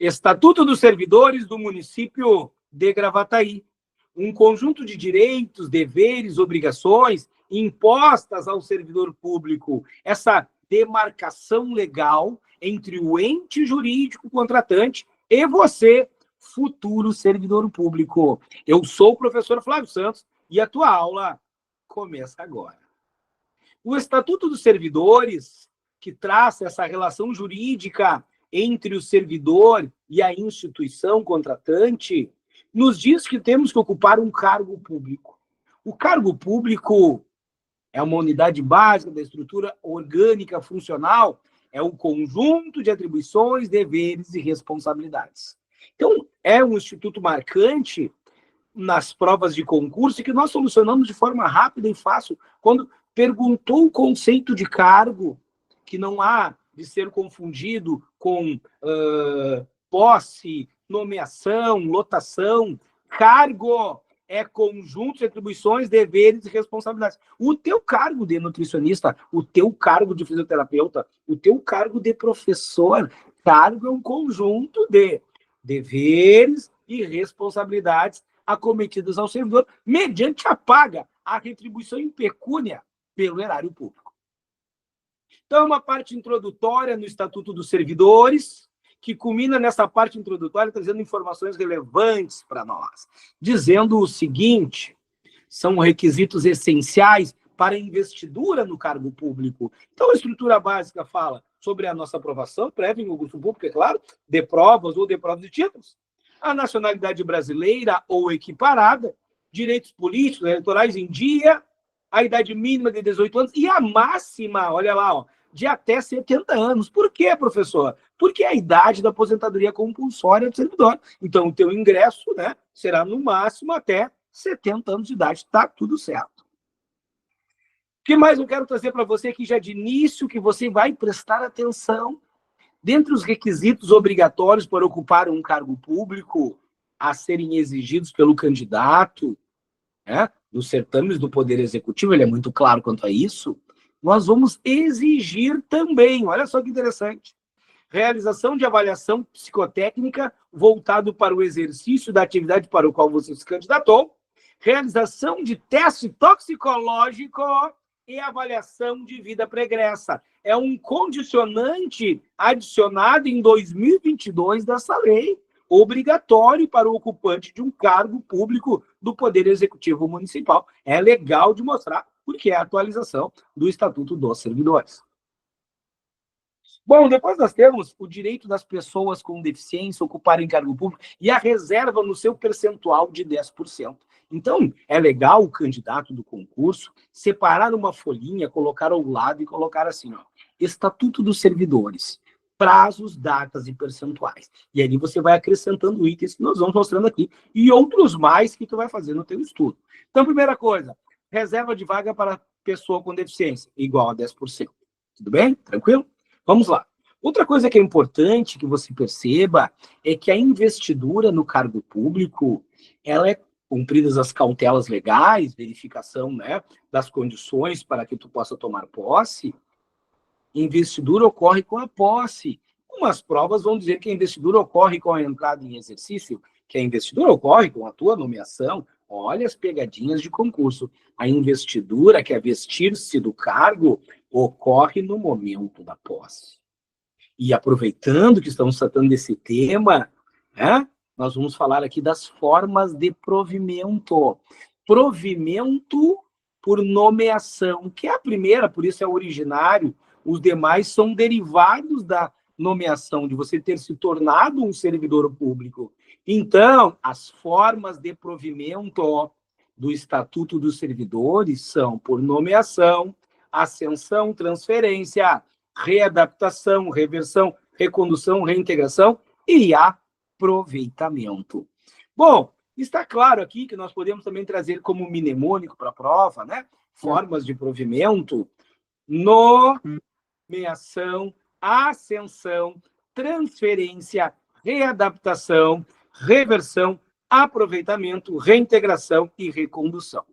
Estatuto dos Servidores do Município de Gravataí. Um conjunto de direitos, deveres, obrigações impostas ao servidor público. Essa demarcação legal entre o ente jurídico contratante e você, futuro servidor público. Eu sou o professor Flávio Santos e a tua aula começa agora. O Estatuto dos Servidores, que traça essa relação jurídica entre o servidor e a instituição contratante, nos diz que temos que ocupar um cargo público. O cargo público é uma unidade básica da estrutura orgânica funcional, é o conjunto de atribuições, deveres e responsabilidades. Então, é um instituto marcante nas provas de concurso que nós solucionamos de forma rápida e fácil quando perguntou o conceito de cargo, que não há de ser confundido com posse, nomeação, lotação. Cargo é conjunto de atribuições, deveres e responsabilidades. O teu cargo de nutricionista, o teu cargo de fisioterapeuta, o teu cargo de professor, cargo é um conjunto de deveres e responsabilidades acometidas ao servidor mediante a paga, a retribuição em pecúnia pelo erário público. Então, uma parte introdutória no Estatuto dos Servidores, que culmina nessa parte introdutória, trazendo informações relevantes para nós, dizendo o seguinte: são requisitos essenciais para a investidura no cargo público. Então, a estrutura básica fala sobre a nossa aprovação prévia em concurso público, é claro, de provas ou de provas de títulos, a nacionalidade brasileira ou equiparada, direitos políticos, eleitorais em dia, a idade mínima de 18 anos e a máxima, olha lá, ó, de até 70 anos. Por quê, professor? Porque é a idade da aposentadoria compulsória do servidor. Então, o teu ingresso, né, será no máximo até 70 anos de idade. Tá tudo certo. O que mais eu quero trazer para você aqui já de início, que você vai prestar atenção? Dentre os requisitos obrigatórios para ocupar um cargo público a serem exigidos pelo candidato, né, nos certames do Poder Executivo, ele é muito claro quanto a isso, nós vamos exigir também, olha só que interessante, realização de avaliação psicotécnica voltado para o exercício da atividade para o qual você se candidatou, realização de teste toxicológico e avaliação de vida pregressa. É um condicionante adicionado em 2022 dessa lei, obrigatório para o ocupante de um cargo público do Poder Executivo Municipal. É legal de mostrar, porque é a atualização do Estatuto dos Servidores. Bom, depois nós temos o direito das pessoas com deficiência ocuparem cargo público e a reserva no seu percentual de 10%. Então, é legal o candidato do concurso separar uma folhinha, colocar ao lado e colocar assim, ó, Estatuto dos Servidores, prazos, datas e percentuais. E ali você vai acrescentando itens que nós vamos mostrando aqui e outros mais que tu vai fazer no teu estudo. Então, primeira coisa, reserva de vaga para pessoa com deficiência, igual a 10%. Tudo bem? Tranquilo? Vamos lá. Outra coisa que é importante que você perceba é que a investidura no cargo público, ela é cumpridas as cautelas legais, verificação, né, das condições para que tu possa tomar posse, investidura ocorre com a posse. Umas provas vão dizer que a investidura ocorre com a entrada em exercício, que a investidura ocorre com a tua nomeação. Olha as pegadinhas de concurso. A investidura, que é vestir-se do cargo, ocorre no momento da posse. E aproveitando que estamos tratando desse tema, né, nós vamos falar aqui das formas de provimento. Provimento por nomeação, que é a primeira, por isso é originário. Os demais são derivados da nomeação, de você ter se tornado um servidor público. Então, as formas de provimento do Estatuto dos Servidores são por nomeação, ascensão, transferência, readaptação, reversão, recondução, reintegração e aproveitamento. Bom, está claro aqui que nós podemos também trazer como mnemônico para a prova, né? Formas de provimento, nomeação, ascensão, transferência, readaptação, reversão, aproveitamento, reintegração e recondução.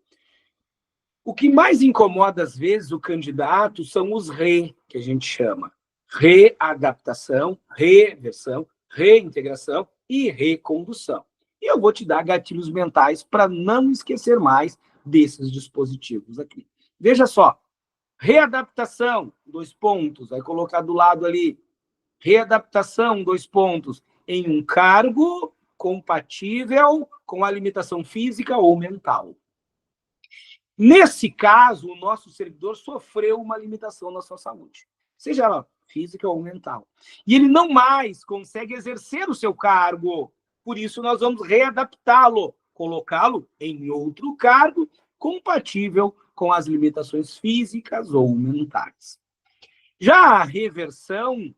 O que mais incomoda, às vezes, o candidato são os que a gente chama. Readaptação, reversão, reintegração e recondução. E eu vou te dar gatilhos mentais para não esquecer mais desses dispositivos aqui. Veja só, readaptação, 2 pontos, vai colocar do lado ali, readaptação, 2 pontos, em um cargo compatível com a limitação física ou mental. Nesse caso, o nosso servidor sofreu uma limitação na sua saúde, seja ela física ou mental. E ele não mais consegue exercer o seu cargo. Por isso, nós vamos readaptá-lo, colocá-lo em outro cargo compatível com as limitações físicas ou mentais. Já a reversão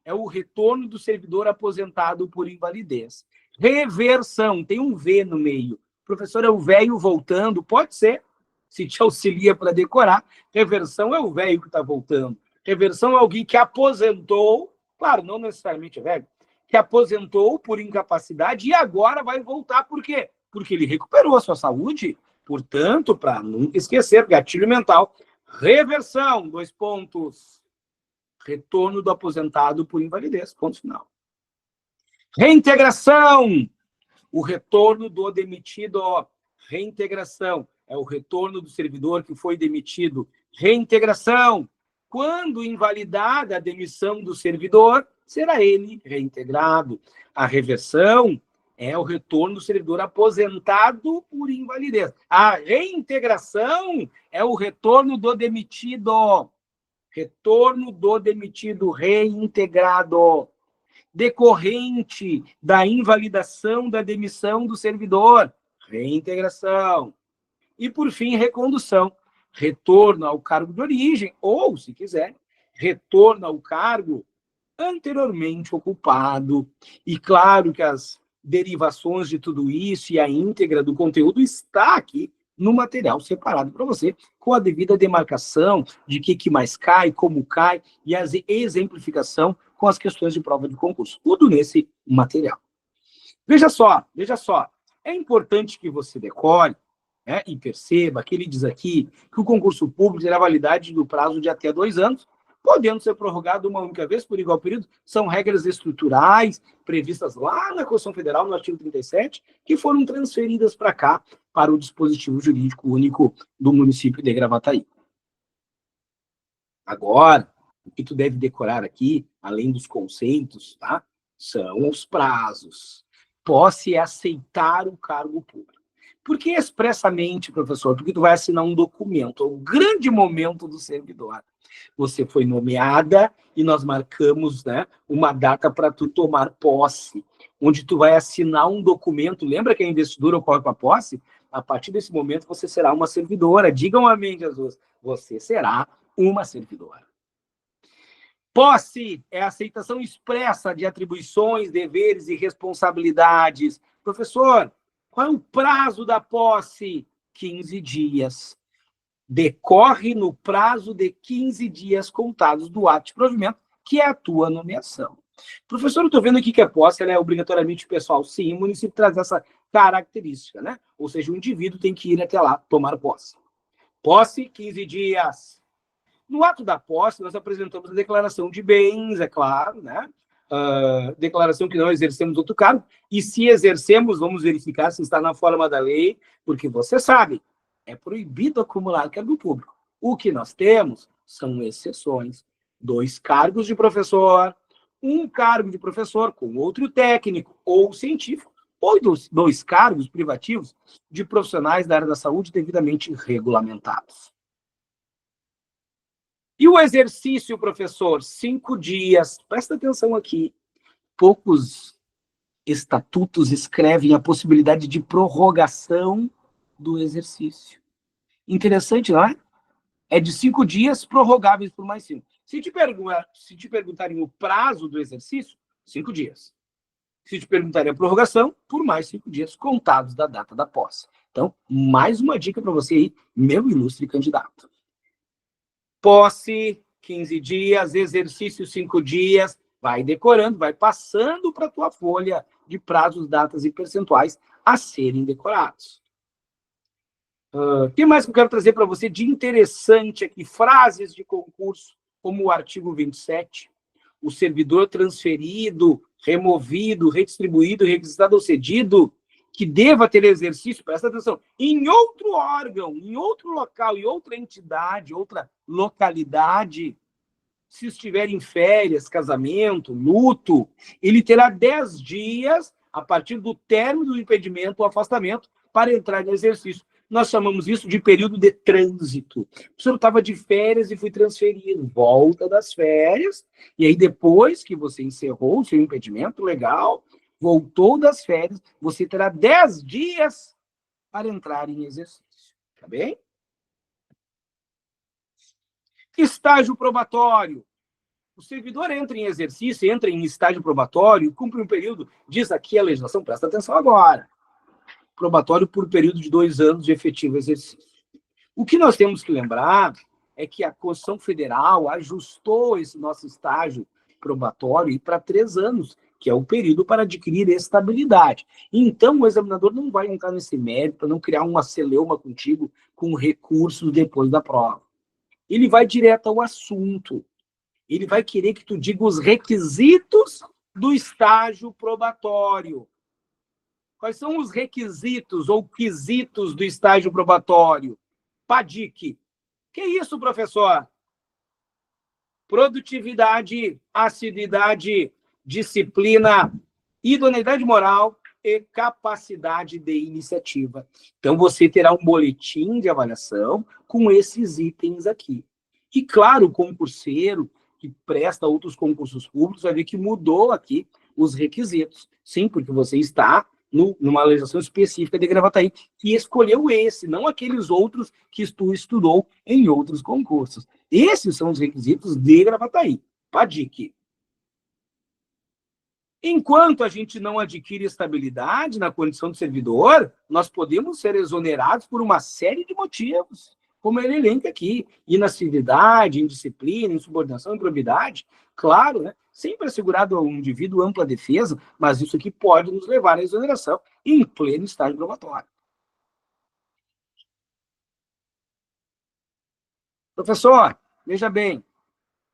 é o retorno do servidor aposentado por invalidez. Reversão, tem um V no meio. Professor, é o velho voltando? Pode ser, se te auxilia para decorar. Reversão é o velho que está voltando. Reversão é alguém que aposentou, claro, não necessariamente é velho, que aposentou por incapacidade e agora vai voltar. Por quê? Porque ele recuperou a sua saúde. Portanto, para nunca esquecer, gatilho mental, reversão, 2 pontos. Retorno do aposentado por invalidez, ponto final. Reintegração, o retorno do demitido, reintegração, é o retorno do servidor que foi demitido. Reintegração, quando invalidada a demissão do servidor, será ele reintegrado. A reversão é o retorno do servidor aposentado por invalidez. A reintegração é o retorno do demitido. Retorno do demitido reintegrado, decorrente da invalidação da demissão do servidor, reintegração. E, por fim, recondução, retorno ao cargo de origem, ou, se quiser, retorno ao cargo anteriormente ocupado. E claro que as derivações de tudo isso e a íntegra do conteúdo está aqui no material separado para você, com a devida demarcação de que mais cai, como cai, e a exemplificação com as questões de prova de concurso. Tudo nesse material. Veja só, é importante que você decore, né, e perceba que ele diz aqui que o concurso público terá validade do prazo de até 2 anos, podendo ser prorrogado uma única vez por igual período. São regras estruturais previstas lá na Constituição Federal, no artigo 37, que foram transferidas para cá, para o dispositivo jurídico único do município de Gravataí. Agora, o que tu deve decorar aqui, além dos conceitos, tá, são os prazos. Posse é aceitar o cargo público. Por que expressamente, professor? Porque tu vai assinar um documento, é o grande momento do servidor. Você foi nomeada e nós marcamos, né, uma data para tu tomar posse, onde tu vai assinar um documento. Lembra que a investidura ocorre com a posse? A partir desse momento você será uma servidora. Digam amém, Jesus. Você será uma servidora. Posse é a aceitação expressa de atribuições, deveres e responsabilidades. Professor, qual é o prazo da posse? 15 dias. Decorre no prazo de 15 dias contados do ato de provimento, que é a tua nomeação. Professor, eu estou vendo aqui que a posse ela é obrigatoriamente pessoal. Sim, o município traz essa característica, né? Ou seja, o indivíduo tem que ir até lá tomar posse. Posse, 15 dias. No ato da posse, nós apresentamos a declaração de bens, é claro, né? Declaração que não exercemos outro cargo, e se exercemos, vamos verificar se está na forma da lei, porque você sabe, é proibido acumular cargo público. O que nós temos são exceções. 2 cargos de professor, 1 cargo de professor com outro técnico ou científico, ou 2 cargos privativos de profissionais da área da saúde devidamente regulamentados. E o exercício, professor? 5 dias. Presta atenção aqui. Poucos estatutos escrevem a possibilidade de prorrogação do exercício. Interessante, não é? É de 5 dias, prorrogáveis por mais 5. Se te perguntarem o prazo do exercício, 5 dias. Se te perguntarem a prorrogação, por mais 5 dias, contados da data da posse. Então, mais uma dica para você aí, meu ilustre candidato. Posse, 15 dias, exercício, 5 dias, vai decorando, vai passando para a tua folha de prazos, datas e percentuais a serem decorados. O que mais que eu quero trazer para você de interessante aqui? Frases de concurso, como o artigo 27, o servidor transferido removido, redistribuído, requisitado ou cedido, que deva ter exercício, presta atenção, em outro órgão, em outro local, em outra entidade, outra localidade, se estiver em férias, casamento, luto, ele terá 10 dias, a partir do término do impedimento ou afastamento, para entrar em exercício. Nós chamamos isso de período de trânsito. O professor estava de férias e foi transferido. Volta das férias, e aí depois que você encerrou o seu impedimento legal, voltou das férias, você terá 10 dias para entrar em exercício. Tá bem? Estágio probatório. O servidor entra em exercício, entra em estágio probatório, cumpre um período, diz aqui a legislação, presta atenção agora, probatório por período de 2 anos de efetivo exercício. O que nós temos que lembrar é que a Constituição Federal ajustou esse nosso estágio probatório para 3 anos, que é o período para adquirir estabilidade. Então, o examinador não vai entrar nesse mérito para não criar uma celeuma contigo com recursos depois da prova. Ele vai direto ao assunto. Ele vai querer que tu diga os requisitos do estágio probatório. Quais são os requisitos ou quesitos do estágio probatório? PADIC. Que é isso, professor? Produtividade, assiduidade, disciplina, idoneidade moral e capacidade de iniciativa. Então, você terá um boletim de avaliação com esses itens aqui. E, claro, o concurseiro que presta outros concursos públicos vai ver que mudou aqui os requisitos. Sim, porque você está numa legislação específica de Gravataí e escolheu esse, não aqueles outros que tu estudou em outros concursos. Esses são os requisitos de Gravataí. PADIC. Enquanto a gente não adquire estabilidade na condição de servidor, nós podemos ser exonerados por uma série de motivos, como ele elenca aqui: inassiduidade, indisciplina, insubordinação, improbidade. Claro, né? Sempre assegurado ao indivíduo ampla defesa, mas isso aqui pode nos levar à exoneração em pleno estágio probatório. Professor, veja bem,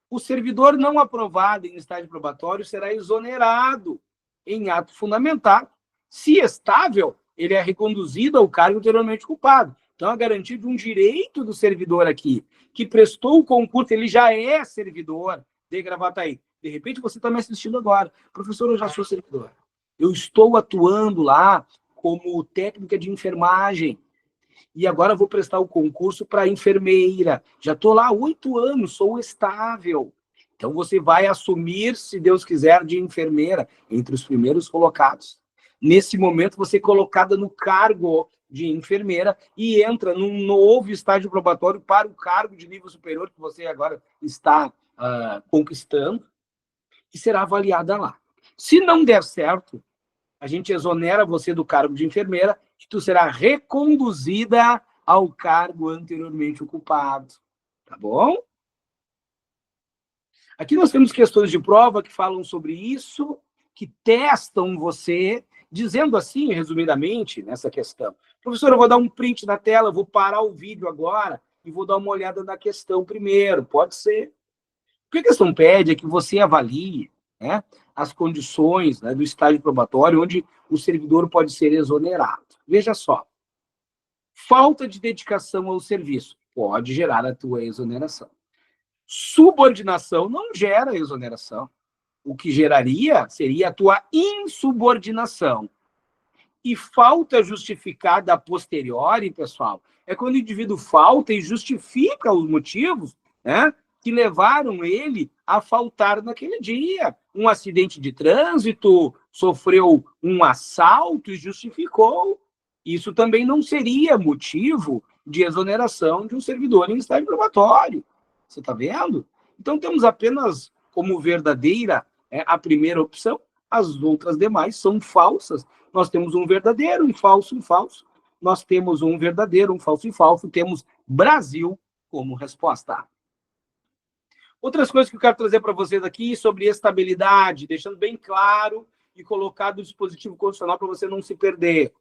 o servidor não aprovado em estágio probatório será exonerado em ato fundamental. Se estável, ele é reconduzido ao cargo anteriormente ocupado. Então, a garantia de um direito do servidor aqui, que prestou o concurso, ele já é servidor de Gravataí. De repente, você está me assistindo agora. Professor, eu já sou servidor. Eu estou atuando lá como técnica de enfermagem. E agora vou prestar o concurso para enfermeira. Já estou lá há 8 anos, sou estável. Então, você vai assumir, se Deus quiser, de enfermeira, entre os primeiros colocados. Nesse momento, você é colocada no cargo de enfermeira e entra num novo estágio probatório para o cargo de nível superior que você agora está conquistando e será avaliada lá. Se não der certo, a gente exonera você do cargo de enfermeira e tu será reconduzida ao cargo anteriormente ocupado. Tá bom? Aqui nós temos questões de prova que falam sobre isso, que testam você, dizendo assim, resumidamente, nessa questão. Professor, eu vou dar um print na tela, vou parar o vídeo agora e vou dar uma olhada na questão primeiro. Pode ser. O que a questão pede é que você avalie, né, as condições, né, do estágio probatório onde o servidor pode ser exonerado. Veja só. Falta de dedicação ao serviço pode gerar a tua exoneração. Subordinação não gera exoneração. O que geraria seria a tua insubordinação. E falta justificada a posteriori, pessoal, é quando o indivíduo falta e justifica os motivos, né, que levaram ele a faltar naquele dia. Um acidente de trânsito, sofreu um assalto e justificou. Isso também não seria motivo de exoneração de um servidor em estágio probatório. Você está vendo? Então, temos apenas como verdadeira a primeira opção, as outras demais são falsas. Nós temos um verdadeiro, um falso, um falso. Nós temos um verdadeiro, um falso e falso. Temos Brasil como resposta. Outras coisas que eu quero trazer para vocês aqui sobre estabilidade, deixando bem claro e colocado o dispositivo constitucional para você não se perder.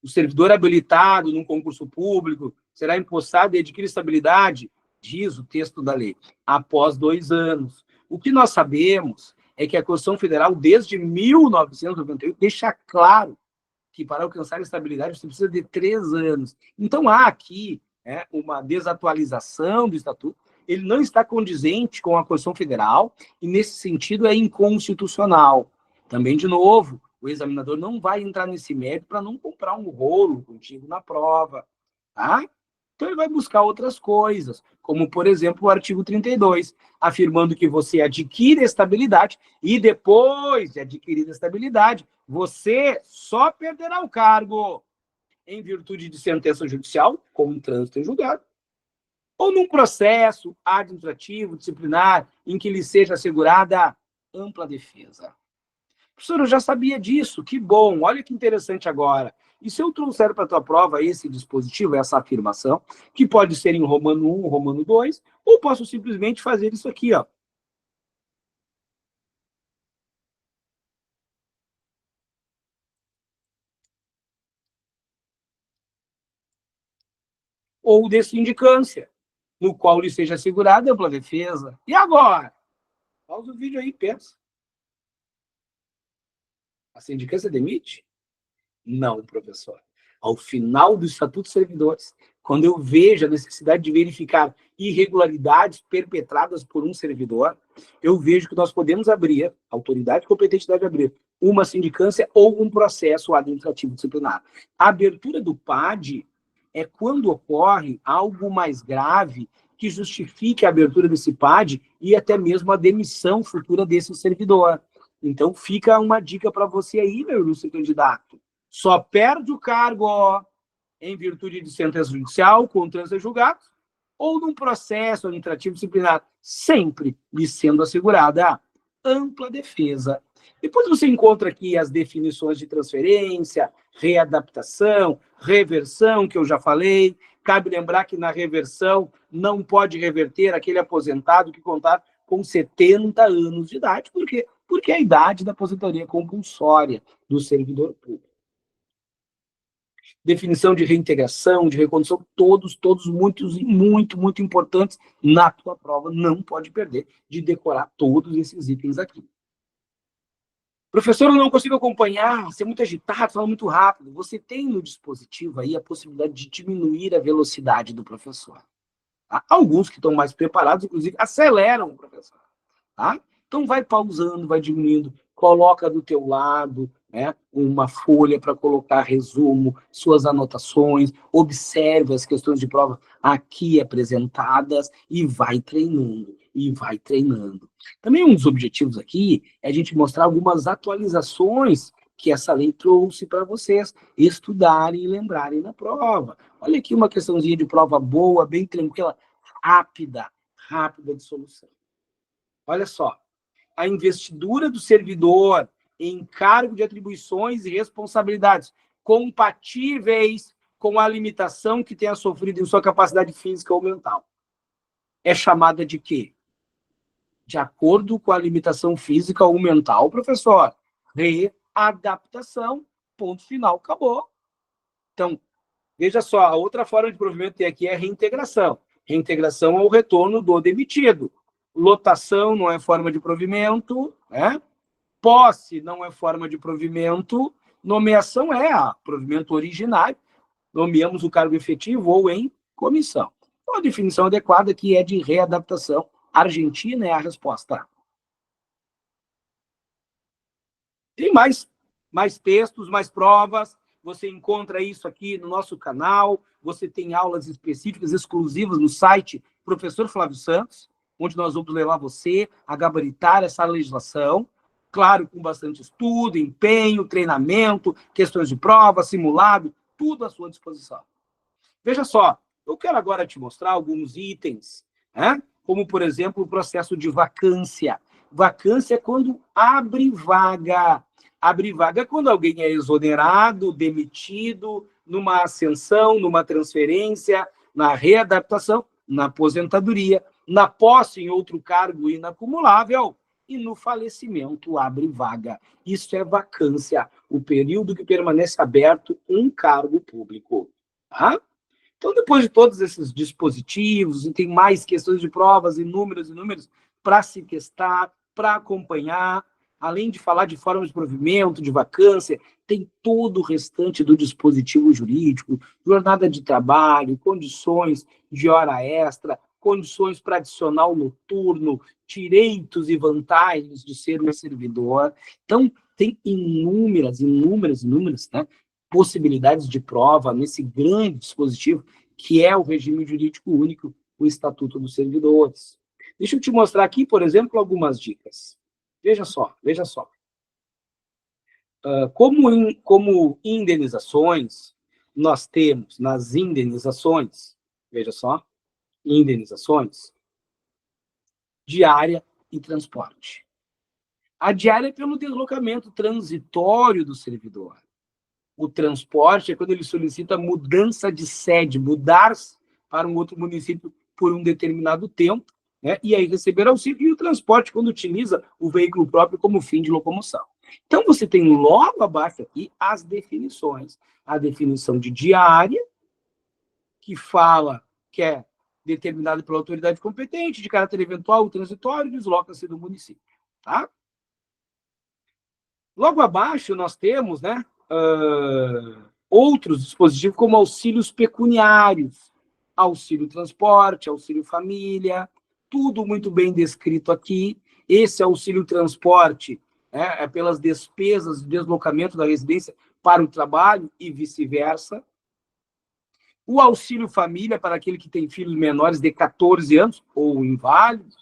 O servidor habilitado num concurso público será empossado e adquire estabilidade, diz o texto da lei, após 2 anos. O que nós sabemos é que a Constituição Federal, desde 1998, deixa claro que para alcançar a estabilidade você precisa de 3 anos. Então, há aqui uma desatualização do Estatuto, ele não está condizente com a Constituição Federal e, nesse sentido, é inconstitucional. Também, de novo, o examinador não vai entrar nesse mérito para não comprar um rolo contigo na prova, tá? Então, ele vai buscar outras coisas, como, por exemplo, o artigo 32, afirmando que você adquire estabilidade e, depois de adquirir estabilidade, você só perderá o cargo em virtude de sentença judicial, com trânsito em julgado, ou num processo administrativo, disciplinar, em que lhe seja assegurada ampla defesa. Professor, eu já sabia disso, que bom, olha que interessante agora. E se eu trouxer para a tua prova esse dispositivo, essa afirmação, que pode ser em Romano 1, Romano 2, ou posso simplesmente fazer isso aqui, ó. Ou de sindicância, no qual lhe seja assegurada ampla defesa. E agora? Pausa o vídeo aí e pensa. A sindicância demite? Não, professor. Ao final do Estatuto dos Servidores, quando eu vejo a necessidade de verificar irregularidades perpetradas por um servidor, eu vejo que nós podemos abrir, a autoridade competente deve abrir, uma sindicância ou um processo administrativo disciplinar. A abertura do PAD é quando ocorre algo mais grave que justifique a abertura desse PAD e até mesmo a demissão futura desse servidor. Então, fica uma dica para você aí, meu ilustre candidato. Só perde o cargo em virtude de sentença judicial, com trânsito em julgado, ou num processo administrativo disciplinar, sempre lhe sendo assegurada a ampla defesa. Depois você encontra aqui as definições de transferência, readaptação, reversão, que eu já falei. Cabe lembrar que na reversão não pode reverter aquele aposentado que contar com 70 anos de idade. Por quê? Porque é a idade da aposentadoria compulsória do servidor público. Definição de reintegração, de recondução, todos muito importantes na tua prova. Não pode perder de decorar todos esses itens aqui. Professor, eu não consigo acompanhar, você é muito agitado, fala muito rápido. Você tem no dispositivo aí a possibilidade de diminuir a velocidade do professor. Tá? Alguns que estão mais preparados, inclusive, aceleram o professor. Tá? Então, vai pausando, vai diminuindo, coloca do teu lado uma folha para colocar resumo, suas anotações, observe as questões de prova aqui apresentadas e vai treinando, e vai treinando. Também um dos objetivos aqui é a gente mostrar algumas atualizações que essa lei trouxe para vocês estudarem e lembrarem na prova. Olha aqui uma questãozinha de prova boa, bem tranquila, rápida de solução. Olha só, a investidura do servidor em cargo de atribuições e responsabilidades compatíveis com a limitação que tenha sofrido em sua capacidade física ou mental. É chamada de quê? De acordo com a limitação física ou mental, professor. Readaptação, ponto final, acabou. Então, veja só, a outra forma de provimento tem aqui é reintegração. Reintegração é o retorno do demitido. Lotação não é forma de provimento, né? Posse não é forma de provimento, nomeação é provimento originário, nomeamos o cargo efetivo ou em comissão. Então, a definição adequada aqui é de readaptação. Argentina é a resposta. Tem mais textos, mais provas, você encontra isso aqui no nosso canal, você tem aulas específicas, exclusivas no site Professor Flávio Santos, onde nós vamos levar você a gabaritar essa legislação, claro, com bastante estudo, empenho, treinamento, questões de prova, simulado, tudo à sua disposição. Veja só, eu quero agora te mostrar alguns itens, como, por exemplo, o processo de vacância. Vacância é quando abre vaga. Abre vaga é quando alguém é exonerado, demitido, numa ascensão, numa transferência, na readaptação, na aposentadoria, na posse em outro cargo inacumulável, e no falecimento abre vaga. Isso é vacância, o período que permanece aberto um cargo público. Tá? Então, depois de todos esses dispositivos, e tem mais questões de provas, inúmeras, para se testar, para acompanhar, além de falar de forma de provimento, de vacância, tem todo o restante do dispositivo jurídico, jornada de trabalho, condições de hora extra, condições para adicional noturno, direitos e vantagens de ser um servidor. Então, tem inúmeras, né, possibilidades de prova nesse grande dispositivo que é o regime jurídico único, o Estatuto dos Servidores. Deixa eu te mostrar aqui, por exemplo, algumas dicas. Veja só. Como indenizações, nós temos nas indenizações, veja só, indenizações, diária e transporte. A diária é pelo deslocamento transitório do servidor. O transporte é quando ele solicita mudança de sede, mudar-se para um outro município por um determinado tempo, né? E aí receber auxílio, e o transporte quando utiliza o veículo próprio como fim de locomoção. Então, você tem logo abaixo aqui as definições. A definição de diária, que fala que é determinada pela autoridade competente, de caráter eventual ou transitório, desloca-se do município. Tá? Logo abaixo, nós temos, né, outros dispositivos, como auxílios pecuniários, auxílio transporte, auxílio família, tudo muito bem descrito aqui. Esse auxílio transporte é pelas despesas de deslocamento da residência para o trabalho e vice-versa. O auxílio família para aquele que tem filhos menores de 14 anos ou inválidos.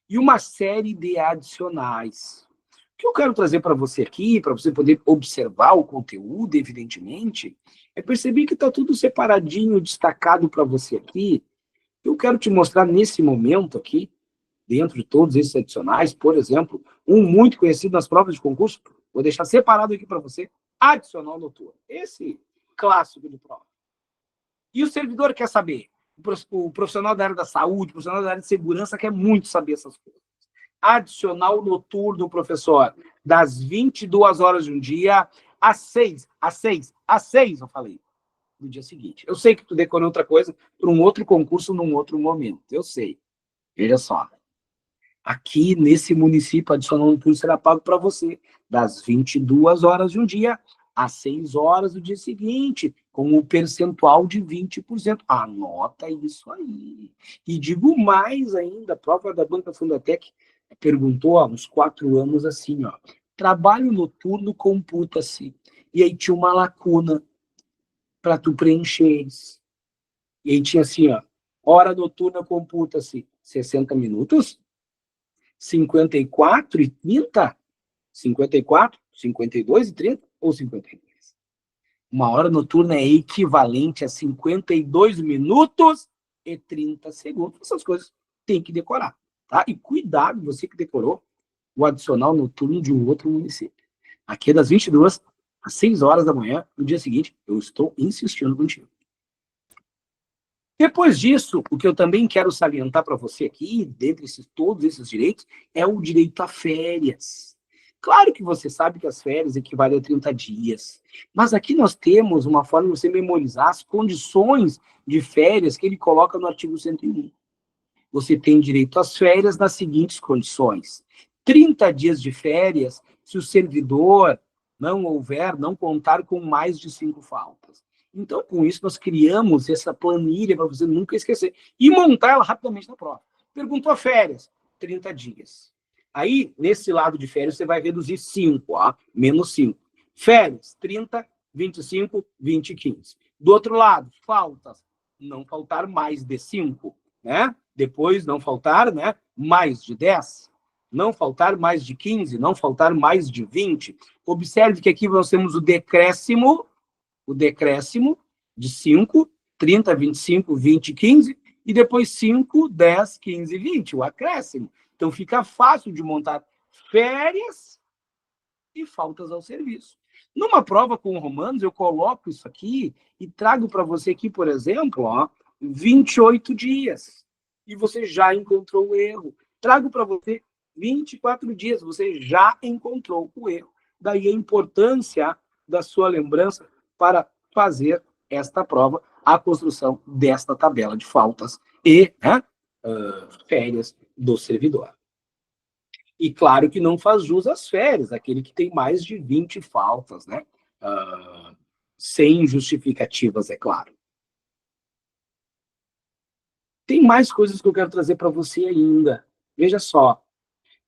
E uma série de adicionais. O que eu quero trazer para você aqui, para você poder observar o conteúdo, evidentemente, é perceber que está tudo separadinho, destacado para você aqui. Eu quero te mostrar nesse momento aqui, dentro de todos esses adicionais, por exemplo, um muito conhecido nas provas de concurso, vou deixar separado aqui para você, adicional noturno. Esse clássico de prova. E o servidor quer saber? O profissional da área da saúde, o profissional da área de segurança quer muito saber essas coisas. Adicional noturno, professor, das 22 horas de um dia às 6, eu falei, no dia seguinte. Eu sei que tu decorou outra coisa para um outro concurso num outro momento, eu sei. Veja só. Aqui, nesse município, adicional noturno será pago para você das 22 horas de um dia às 6 horas do dia seguinte, com um percentual de 20%. Anota isso aí. E digo mais ainda, a prova da Banca Fundatec perguntou há uns 4 anos assim, ó, trabalho noturno computa-se. E aí tinha uma lacuna para tu preencher isso. E aí tinha assim, ó, hora noturna computa-se 60 minutos, 54 e 30, 54, 52 e 30 ou 52. Uma hora noturna é equivalente a 52 minutos e 30 segundos. Essas coisas tem que decorar. Tá? E cuidado, você que decorou o adicional noturno de um outro município. Aqui é das 22 às 6 horas da manhã, no dia seguinte, eu estou insistindo contigo. Depois disso, o que eu também quero salientar para você aqui, dentre todos esses direitos, é o direito a férias. Claro que você sabe que as férias equivalem a 30 dias, mas aqui nós temos uma forma de você memorizar as condições de férias que ele coloca no artigo 101. Você tem direito às férias nas seguintes condições. 30 dias de férias se o servidor não contar com mais de 5 faltas. Então, com isso, nós criamos essa planilha para você nunca esquecer. E montar ela rapidamente na prova. Perguntou a férias, 30 dias. Aí, nesse lado de férias, você vai reduzir 5, ó, menos 5. Férias, 30, 25, 20 e 15. Do outro lado, faltas, não faltar mais de 5, né? Depois, não faltar, né, mais de 10. Não faltar mais de 15, não faltar mais de 20. Observe que aqui nós temos o decréscimo de 5, 30, 25, 20, 15, e depois 5, 10, 15, 20, o acréscimo. Então, fica fácil de montar férias e faltas ao serviço. Numa prova com romanos, eu coloco isso aqui e trago para você aqui, por exemplo, ó, 28 dias. E você já encontrou o erro. Trago para você 24 dias, você já encontrou o erro. Daí a importância da sua lembrança para fazer esta prova, a construção desta tabela de faltas e férias do servidor. E claro que não faz jus às férias, aquele que tem mais de 20 faltas, né? Sem justificativas, é claro. Tem mais coisas que eu quero trazer para você ainda. Veja só,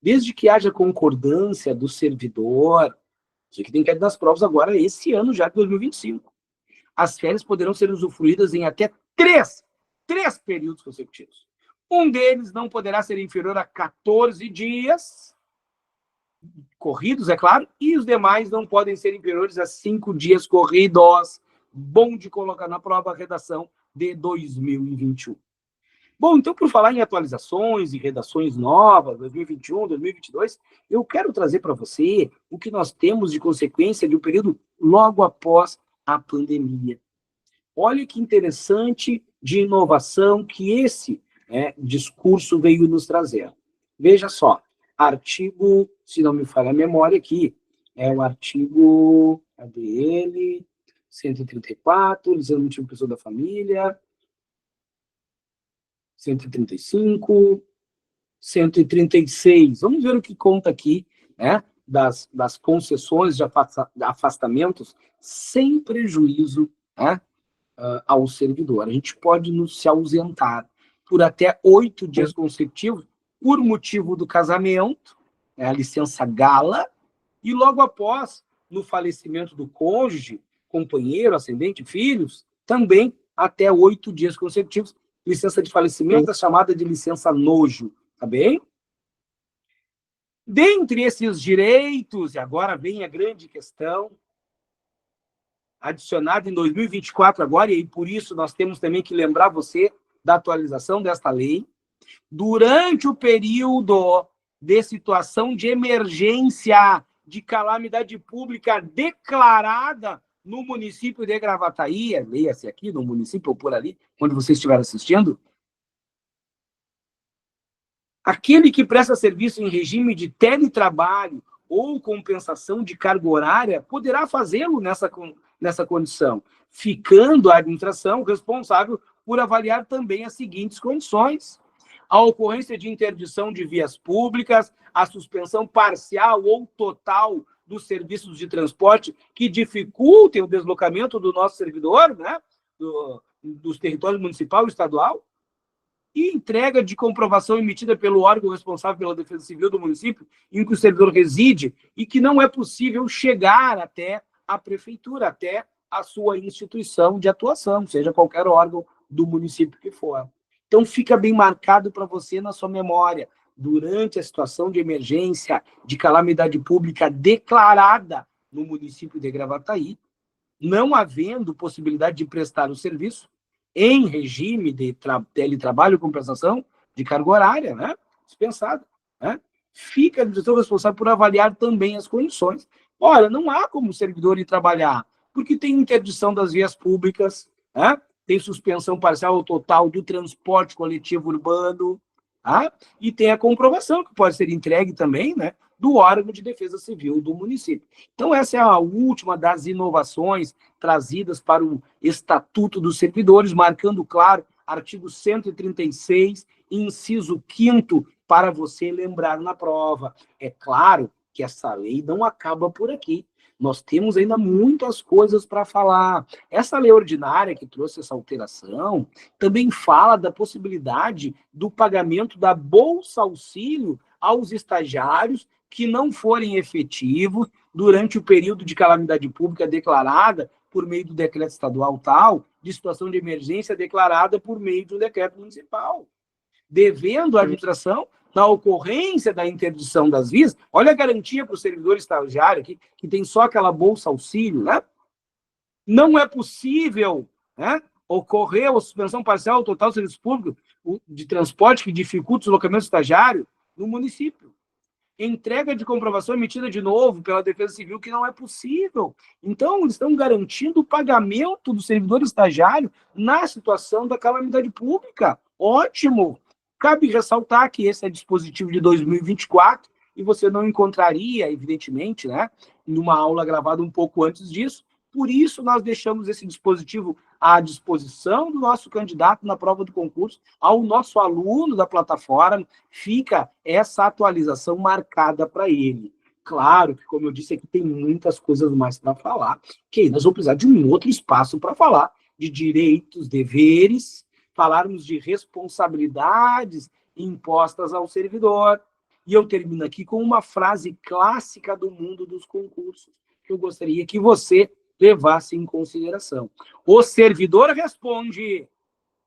desde que haja concordância do servidor, isso que tem que ir das provas agora, esse ano já de 2025. As férias poderão ser usufruídas em até três períodos consecutivos. Um deles não poderá ser inferior a 14 dias, corridos, é claro, e os demais não podem ser inferiores a 5 dias corridos. Bom de colocar na prova a redação de 2021. Bom, então, por falar em atualizações e redações novas, 2021, 2022, eu quero trazer para você o que nós temos de consequência de um período logo após a pandemia. Olha que interessante de inovação que esse discurso veio nos trazer. Veja só, artigo, se não me falha a memória aqui, é o artigo, cadê ele? 134, lisando o motivo pessoa da família, 135, 136. Vamos ver o que conta aqui, né, das concessões de afastamentos sem prejuízo, né, ao servidor. A gente pode se ausentar por até 8 dias consecutivos por motivo do casamento, né, a licença gala, e logo após, no falecimento do cônjuge, companheiro, ascendente, filhos, também até 8 dias consecutivos. Licença de falecimento é chamada de licença nojo, tá bem? Dentre esses direitos, e agora vem a grande questão, adicionado em 2024 agora, e por isso nós temos também que lembrar você da atualização desta lei, durante o período de situação de emergência, de calamidade pública declarada no município de Gravataí, leia-se aqui, no município ou por ali, onde você estiver assistindo, aquele que presta serviço em regime de teletrabalho ou compensação de carga horária poderá fazê-lo nessa condição, ficando a administração responsável por avaliar também as seguintes condições: a ocorrência de interdição de vias públicas, a suspensão parcial ou total dos serviços de transporte que dificultem o deslocamento do nosso servidor, né, dos territórios municipal e estadual, e entrega de comprovação emitida pelo órgão responsável pela defesa civil do município em que o servidor reside e que não é possível chegar até a prefeitura, até a sua instituição de atuação, seja qualquer órgão do município que for. Então, fica bem marcado para você na sua memória, durante a situação de emergência, de calamidade pública declarada no município de Gravataí, não havendo possibilidade de prestar o serviço, em regime de teletrabalho com prestação de carga horária, né, dispensada, né, fica a administração responsável por avaliar também as condições. Ora, não há como o servidor ir trabalhar, porque tem interdição das vias públicas, né, tem suspensão parcial ou total do transporte coletivo urbano, tá, e tem a comprovação, que pode ser entregue também, né, do órgão de defesa civil do município. Então, essa é a última das inovações trazidas para o Estatuto dos Servidores, marcando, claro, artigo 136, inciso 5º, para você lembrar na prova. É claro que essa lei não acaba por aqui. Nós temos ainda muitas coisas para falar. Essa lei ordinária que trouxe essa alteração também fala da possibilidade do pagamento da Bolsa Auxílio aos estagiários que não forem efetivos durante o período de calamidade pública declarada por meio do decreto estadual tal, de situação de emergência declarada por meio de um decreto municipal, devendo a administração, na ocorrência da interdição das vias, olha a garantia para o servidor estagiário aqui, que tem só aquela bolsa auxílio, né? Não é possível, né, ocorrer a suspensão parcial ou total do serviço público de transporte que dificulta o deslocamento do estagiário no município. Entrega de comprovação emitida de novo pela Defesa Civil, que não é possível. Então, eles estão garantindo o pagamento do servidor estagiário na situação da calamidade pública. Ótimo! Cabe ressaltar que esse é dispositivo de 2024 e você não encontraria, evidentemente, né, numa aula gravada um pouco antes disso, Por isso, nós deixamos esse dispositivo à disposição do nosso candidato na prova do concurso, ao nosso aluno da plataforma, fica essa atualização marcada para ele. Claro que, como eu disse aqui, tem muitas coisas mais para falar, que nós vamos precisar de um outro espaço para falar de direitos, deveres, falarmos de responsabilidades impostas ao servidor. E eu termino aqui com uma frase clássica do mundo dos concursos, que eu gostaria que você levasse em consideração. O servidor responde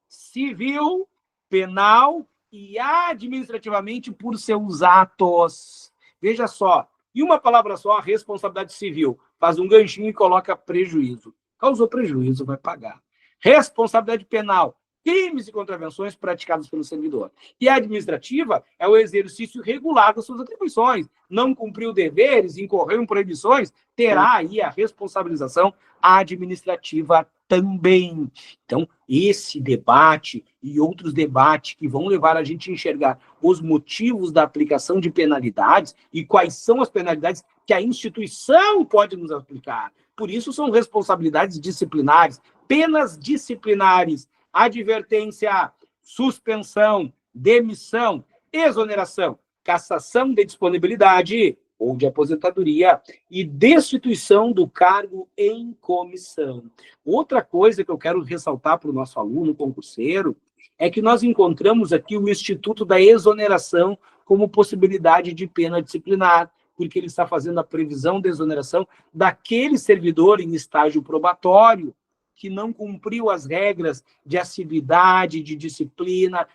civil, penal e administrativamente por seus atos. Veja só, e uma palavra só, a responsabilidade civil. Faz um ganchinho e coloca prejuízo. Causou prejuízo, vai pagar. Responsabilidade penal, crimes e contravenções praticados pelo servidor. E a administrativa é o exercício regular das suas atribuições. Não cumpriu deveres, incorreu em proibições, terá aí a responsabilização administrativa também. Então, esse debate e outros debates que vão levar a gente a enxergar os motivos da aplicação de penalidades e quais são as penalidades que a instituição pode nos aplicar. Por isso, são responsabilidades disciplinares, penas disciplinares, advertência, suspensão, demissão, exoneração, cassação de disponibilidade ou de aposentadoria e destituição do cargo em comissão. Outra coisa que eu quero ressaltar para o nosso aluno concurseiro é que nós encontramos aqui o Instituto da Exoneração como possibilidade de pena disciplinar, porque ele está fazendo a previsão de exoneração daquele servidor em estágio probatório que não cumpriu as regras de assiduidade, de disciplina,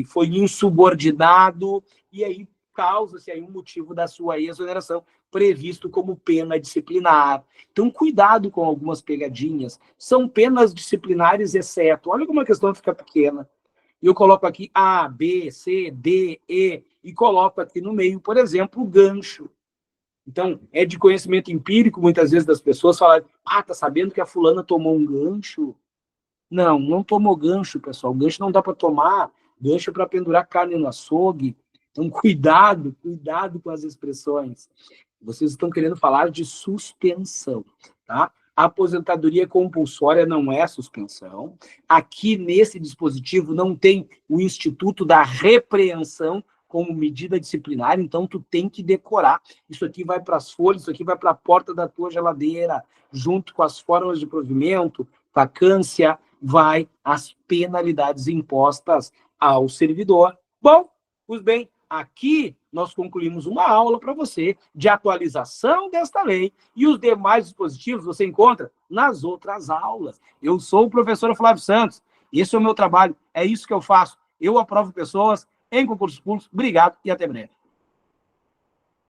foi insubordinado, e aí causa-se aí um motivo da sua exoneração previsto como pena disciplinar. Então, cuidado com algumas pegadinhas. São penas disciplinares, exceto. Olha como a questão fica pequena. Eu coloco aqui A, B, C, D, E, e coloco aqui no meio, por exemplo, o gancho. Então, é de conhecimento empírico, muitas vezes, das pessoas falarem, tá sabendo que a fulana tomou um gancho? Não, não tomou gancho, pessoal. Gancho não dá para tomar. Gancho é para pendurar carne no açougue. Então, cuidado com as expressões. Vocês estão querendo falar de suspensão, tá? A aposentadoria compulsória não é suspensão. Aqui, nesse dispositivo, não tem o Instituto da Repreensão como medida disciplinar, então tu tem que decorar. Isso aqui vai para as folhas, isso aqui vai para a porta da tua geladeira, junto com as formas de provimento, vacância, vai as penalidades impostas ao servidor. Bom, pois bem, aqui nós concluímos uma aula para você de atualização desta lei e os demais dispositivos você encontra nas outras aulas. Eu sou o professor Flávio Santos, esse é o meu trabalho, é isso que eu faço. Eu aprovo pessoas em concursos públicos. Obrigado e até breve.